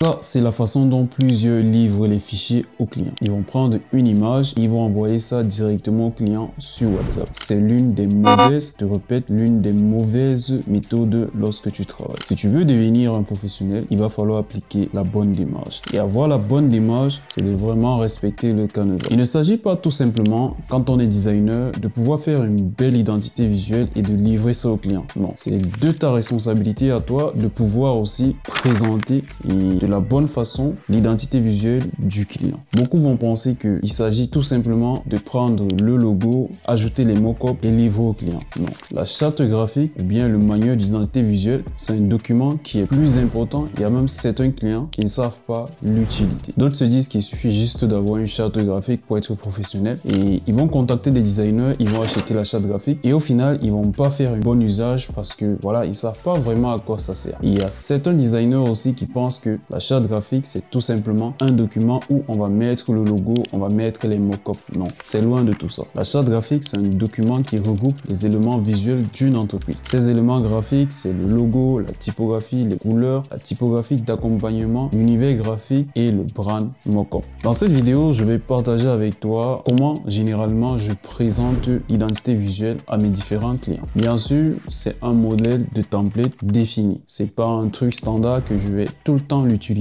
Ça, c'est la façon dont plusieurs livrent les fichiers aux clients. Ils vont prendre une image, ils vont envoyer ça directement au client sur WhatsApp. C'est l'une des mauvaises, je te répète, l'une des mauvaises méthodes lorsque tu travailles. Si tu veux devenir un professionnel, il va falloir appliquer la bonne démarche. Et avoir la bonne démarche, c'est de vraiment respecter le canevas. Il ne s'agit pas tout simplement, quand on est designer, de pouvoir faire une belle identité visuelle et de livrer ça au client. Non, c'est de ta responsabilité à toi de pouvoir aussi présenter de la bonne façon l'identité visuelle du client. Beaucoup vont penser qu'il s'agit tout simplement de prendre le logo, ajouter les mock-ups et livrer au client. Non, la charte graphique ou bien le manuel d'identité visuelle, c'est un document qui est plus important. Il y a même certains clients qui ne savent pas l'utilité. D'autres se disent qu'il suffit juste d'avoir une charte graphique pour être professionnel et ils vont contacter des designers, ils vont acheter la charte graphique et au final, ils vont pas faire un bon usage parce que voilà, ils savent pas vraiment à quoi ça sert. Et il y a certains designers aussi qui pensent que la charte graphique, c'est tout simplement un document où on va mettre le logo, on va mettre les mock-ups. Non, c'est loin de tout ça. La charte graphique, c'est un document qui regroupe les éléments visuels d'une entreprise. Ces éléments graphiques, c'est le logo, la typographie, les couleurs, la typographie d'accompagnement, l'univers graphique et le brand mock-up. Dans cette vidéo, je vais partager avec toi comment généralement je présente l'identité visuelle à mes différents clients. Bien sûr, c'est un modèle de template défini. C'est pas un truc standard que je vais tout le temps l'utiliser.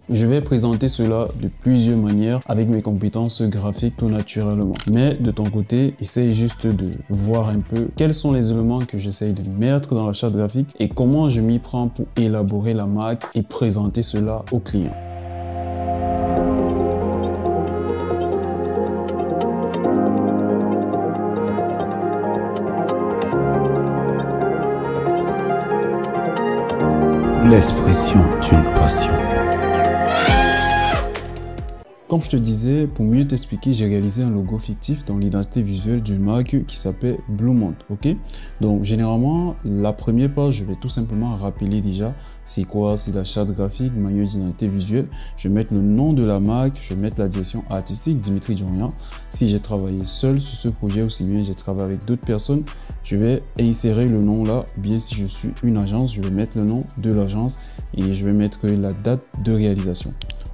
Je vais présenter cela de plusieurs manières avec mes compétences graphiques tout naturellement. Mais de ton côté, essaye juste de voir un peu quels sont les éléments que j'essaye de mettre dans la charte graphique et comment je m'y prends pour élaborer la marque et présenter cela au client. L'expression d'une passion. Comme je te disais, pour mieux t'expliquer, j'ai réalisé un logo fictif dans l'identité visuelle d'une marque qui s'appelle Bluemont. Ok, donc généralement, la première page, je vais tout simplement rappeler déjà c'est quoi, c'est la charte graphique, manuel d'identité visuelle. Je vais mettre le nom de la marque, je vais mettre la direction artistique, Dimitri Djorian. Si j'ai travaillé seul sur ce projet, aussi bien j'ai travaillé avec d'autres personnes, je vais insérer le nom là. Bien si je suis une agence, je vais mettre le nom de l'agence et je vais mettre la date de réalisation.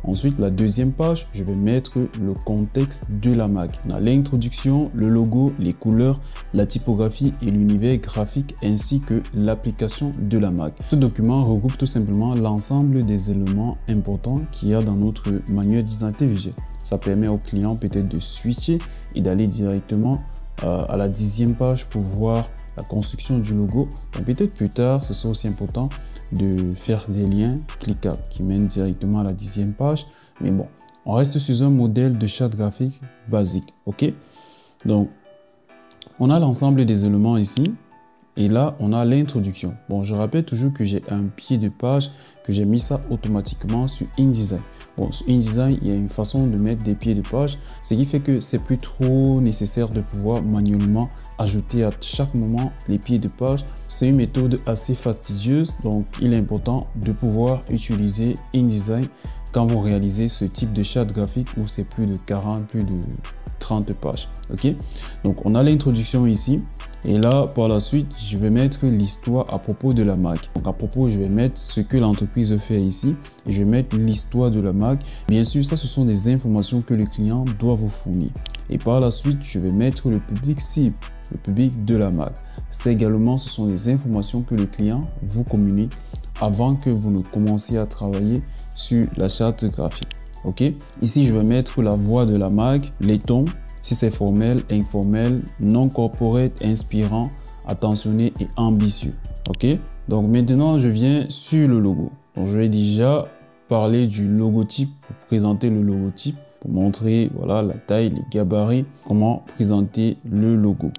Ensuite, la deuxième page, je vais mettre le contexte de la marque. On a l'introduction, le logo, les couleurs, la typographie et l'univers graphique ainsi que l'application de la marque. Ce document regroupe tout simplement l'ensemble des éléments importants qu'il y a dans notre manuel d'identité visuelle. Ça permet au client peut-être de switcher et d'aller directement à la 10e page pour voir la construction du logo. Donc peut-être plus tard, ce sera aussi important de faire des liens cliquables qui mènent directement à la 10e page. Mais bon, on reste sur un modèle de charte graphique basique. Ok, donc on a l'ensemble des éléments ici. Et là, on a l'introduction. Bon, je rappelle toujours que j'ai un pied de page, que j'ai mis ça automatiquement sur InDesign. Bon, sur InDesign, il y a une façon de mettre des pieds de page, ce qui fait que c'est plus trop nécessaire de pouvoir manuellement ajouter à chaque moment les pieds de page. C'est une méthode assez fastidieuse, donc il est important de pouvoir utiliser InDesign quand vous réalisez ce type de charte graphique où c'est plus de 40, plus de 30 pages. Ok, donc on a l'introduction ici. Et là, par la suite, je vais mettre l'histoire à propos de la marque. Donc, à propos, je vais mettre ce que l'entreprise fait ici et je vais mettre l'histoire de la marque. Bien sûr, ça, ce sont des informations que le client doit vous fournir. Et par la suite, je vais mettre le public cible, le public de la marque. C'est également, ce sont des informations que le client vous communique avant que vous ne commenciez à travailler sur la charte graphique. Ok, ici, je vais mettre la voix de la marque, les tons. Si c'est formel, informel, non corporate, inspirant, attentionné et ambitieux. Ok, donc maintenant je viens sur le logo. Donc je vais déjà parler du logotype pour présenter le logotype, pour montrer voilà la taille, les gabarits, comment présenter le logo.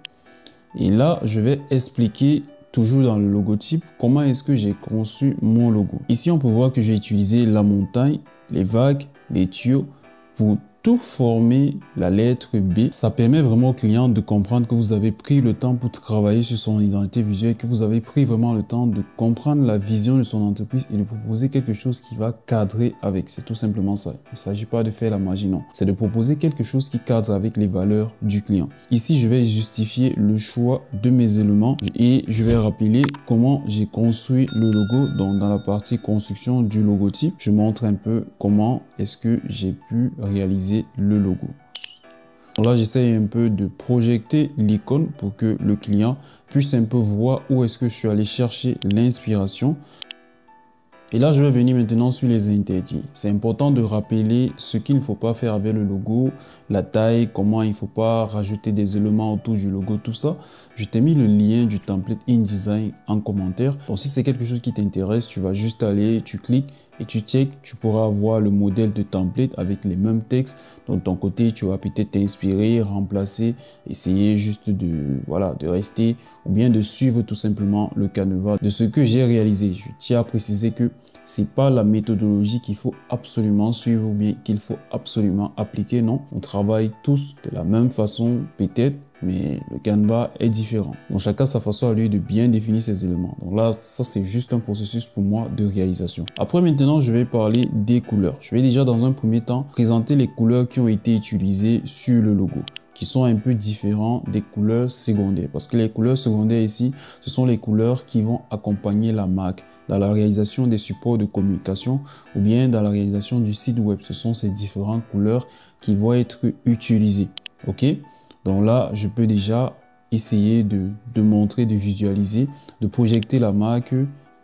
Et là je vais expliquer toujours dans le logotype comment est-ce que j'ai conçu mon logo. Ici on peut voir que j'ai utilisé la montagne, les vagues, les tuyaux pour tout former la lettre B. Ça permet vraiment au client de comprendre que vous avez pris le temps pour travailler sur son identité visuelle, que vous avez pris vraiment le temps de comprendre la vision de son entreprise et de proposer quelque chose qui va cadrer avec. C'est tout simplement ça. Il ne s'agit pas de faire la magie, non. C'est de proposer quelque chose qui cadre avec les valeurs du client. Ici, je vais justifier le choix de mes éléments et je vais rappeler comment j'ai construit le logo. Donc, dans la partie construction du logotype, je montre un peu comment est-ce que j'ai pu réaliser le logo. Là, j'essaie un peu de projeter l'icône pour que le client puisse un peu voir où est-ce que je suis allé chercher l'inspiration. Et là, je vais venir maintenant sur les interdits. C'est important de rappeler ce qu'il ne faut pas faire avec le logo, la taille, comment il ne faut pas rajouter des éléments autour du logo, tout ça. Je t'ai mis le lien du template InDesign en commentaire. Donc, si c'est quelque chose qui t'intéresse, tu vas juste aller, tu cliques et tu check, tu pourras avoir le modèle de template avec les mêmes textes. Donc, de ton côté, tu vas peut-être t'inspirer, remplacer, essayer juste de rester ou bien de suivre tout simplement le canevas de ce que j'ai réalisé. Je tiens à préciser que c'est pas la méthodologie qu'il faut absolument suivre ou bien qu'il faut absolument appliquer. Non, on travaille tous de la même façon peut-être, mais le canevas est différent. Donc chacun sa façon à lui de bien définir ses éléments. Donc là, ça c'est juste un processus pour moi de réalisation. Après maintenant, je vais parler des couleurs. Je vais déjà dans un premier temps présenter les couleurs qui ont été utilisées sur le logo, qui sont un peu différents des couleurs secondaires. Parce que les couleurs secondaires ici, ce sont les couleurs qui vont accompagner la marque dans la réalisation des supports de communication ou bien dans la réalisation du site web. Ce sont ces différentes couleurs qui vont être utilisées. Ok? Donc là, je peux déjà essayer de montrer, de visualiser, de projeter la marque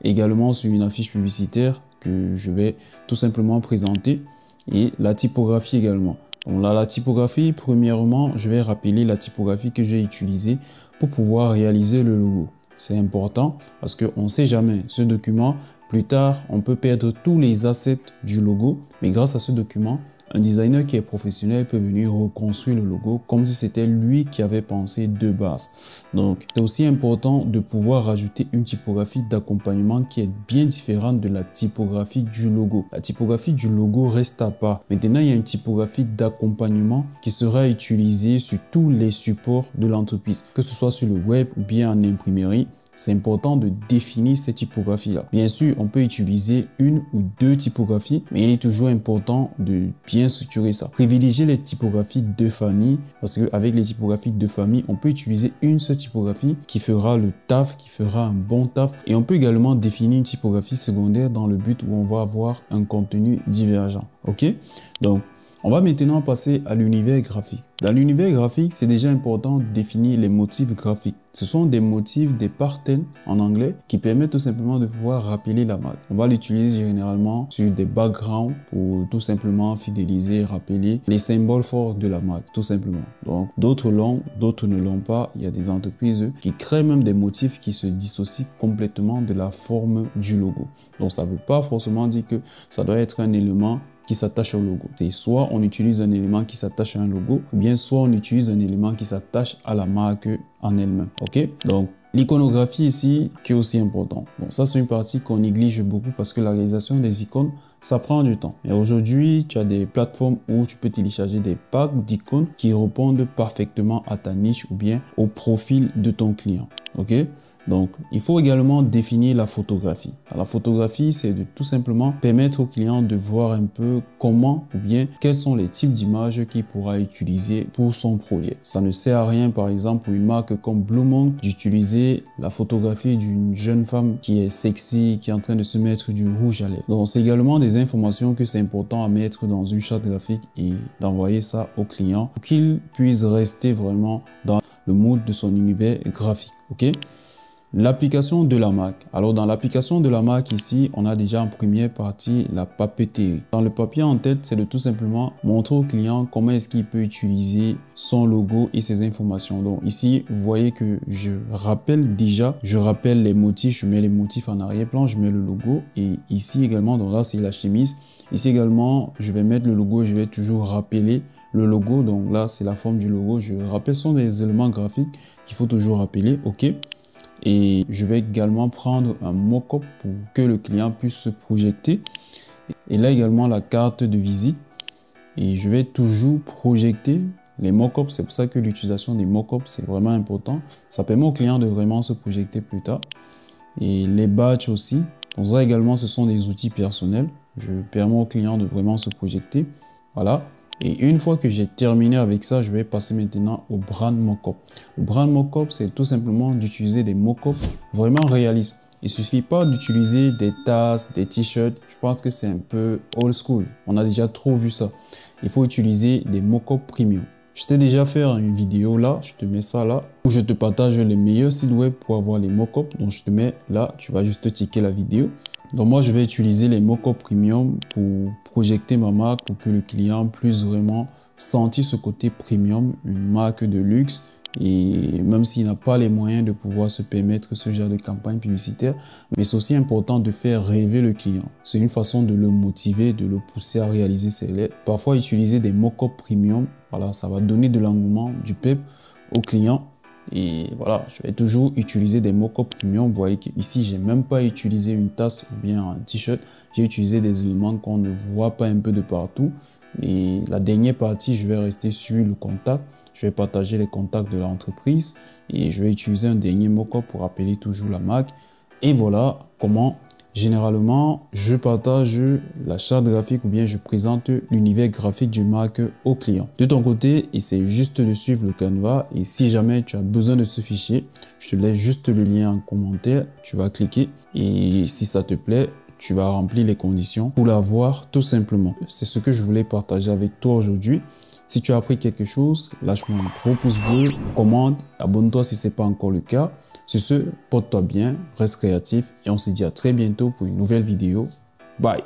également sur une affiche publicitaire que je vais tout simplement présenter et la typographie également. Donc là, la typographie, premièrement, je vais rappeler la typographie que j'ai utilisée pour pouvoir réaliser le logo. C'est important parce qu'on ne sait jamais. Ce document, plus tard, on peut perdre tous les assets du logo. Mais grâce à ce document, un designer qui est professionnel peut venir reconstruire le logo comme si c'était lui qui avait pensé de base. Donc, c'est aussi important de pouvoir rajouter une typographie d'accompagnement qui est bien différente de la typographie du logo. La typographie du logo reste à part. Maintenant, il y a une typographie d'accompagnement qui sera utilisée sur tous les supports de l'entreprise, que ce soit sur le web ou bien en imprimerie. C'est important de définir cette typographie-là. Bien sûr, on peut utiliser une ou deux typographies, mais il est toujours important de bien structurer ça. Privilégier les typographies de famille, parce qu'avec les typographies de famille, on peut utiliser une seule typographie qui fera le taf, qui fera un bon taf. Et on peut également définir une typographie secondaire dans le but où on va avoir un contenu divergent. Ok? Donc, on va maintenant passer à l'univers graphique. Dans l'univers graphique, c'est déjà important de définir les motifs graphiques. Ce sont des motifs, des patterns en anglais qui permettent tout simplement de pouvoir rappeler la marque. On va l'utiliser généralement sur des backgrounds pour tout simplement fidéliser, rappeler les symboles forts de la marque, tout simplement. Donc, d'autres l'ont, d'autres ne l'ont pas. Il y a des entreprises qui créent même des motifs qui se dissocient complètement de la forme du logo. Donc, ça ne veut pas forcément dire que ça doit être un élément qui s'attache au logo. C'est soit on utilise un élément qui s'attache à un logo, ou bien soit on utilise un élément qui s'attache à la marque en elle-même. Ok? Donc, l'iconographie ici, qui est aussi important. Bon, ça, c'est une partie qu'on néglige beaucoup parce que la réalisation des icônes, ça prend du temps. Et aujourd'hui, tu as des plateformes où tu peux télécharger des packs d'icônes qui répondent parfaitement à ta niche ou bien au profil de ton client. Ok? Donc, il faut également définir la photographie. La photographie, c'est de tout simplement permettre au client de voir un peu comment ou bien quels sont les types d'images qu'il pourra utiliser pour son projet. Ça ne sert à rien, par exemple, pour une marque comme Bluemont, d'utiliser la photographie d'une jeune femme qui est sexy, qui est en train de se mettre du rouge à lèvres. Donc, c'est également des informations que c'est important à mettre dans une charte graphique et d'envoyer ça au client pour qu'il puisse rester vraiment dans le mood de son univers graphique. Ok? L'application de la marque. Alors, dans l'application de la marque ici, on a déjà en première partie la papeterie. Dans le papier en tête, c'est de tout simplement montrer au client comment est-ce qu'il peut utiliser son logo et ses informations. Donc ici, vous voyez que je rappelle les motifs, je mets les motifs en arrière-plan, je mets le logo et ici également, donc là c'est la chemise. Ici également, je vais mettre le logo, je vais toujours rappeler le logo. Donc là, c'est la forme du logo. Je rappelle, ce sont des éléments graphiques qu'il faut toujours rappeler. Ok. Et je vais également prendre un mock-up pour que le client puisse se projeter. Et là également la carte de visite et je vais toujours projeter les mock-ups. C'est pour ça que l'utilisation des mock-ups, c'est vraiment important. Ça permet au client de vraiment se projeter plus tard. Et les batchs aussi. Donc ça également, ce sont des outils personnels. Je permets au client de vraiment se projeter. Voilà. Et une fois que j'ai terminé avec ça, je vais passer maintenant au brand mockup. Le brand mockup, c'est tout simplement d'utiliser des mockups vraiment réalistes. Il ne suffit pas d'utiliser des tasses, des t-shirts. Je pense que c'est un peu old school. On a déjà trop vu ça. Il faut utiliser des mockups premium. Je t'ai déjà fait une vidéo là, je te mets ça là, où je te partage les meilleurs sites web pour avoir les mockups. Donc je te mets là, tu vas juste checker la vidéo. Donc moi, je vais utiliser les mockups premium pour projeter ma marque, pour que le client puisse vraiment sentir ce côté premium, une marque de luxe. Et même s'il n'a pas les moyens de pouvoir se permettre ce genre de campagne publicitaire, mais c'est aussi important de faire rêver le client. C'est une façon de le motiver, de le pousser à réaliser ses lettres. Parfois, utiliser des mock-ups premium, voilà, ça va donner de l'engouement, du pep au client. Et voilà, je vais toujours utiliser des mock-ups premium. Vous voyez qu'ici, j'ai même pas utilisé une tasse ou bien un t-shirt. J'ai utilisé des éléments qu'on ne voit pas un peu de partout. Et la dernière partie, je vais rester sur le contact. Je vais partager les contacts de l'entreprise et je vais utiliser un dernier mock-up pour appeler toujours la marque. Et voilà comment généralement je partage la charte graphique ou bien je présente l'univers graphique d'une marque au client. De ton côté, essaye juste de suivre le Canva et si jamais tu as besoin de ce fichier, je te laisse juste le lien en commentaire. Tu vas cliquer et si ça te plaît, tu vas remplir les conditions pour l'avoir tout simplement. C'est ce que je voulais partager avec toi aujourd'hui. Si tu as appris quelque chose, lâche-moi un gros pouce bleu, commente, abonne-toi si ce n'est pas encore le cas. Sur ce, porte-toi bien, reste créatif et on se dit à très bientôt pour une nouvelle vidéo. Bye!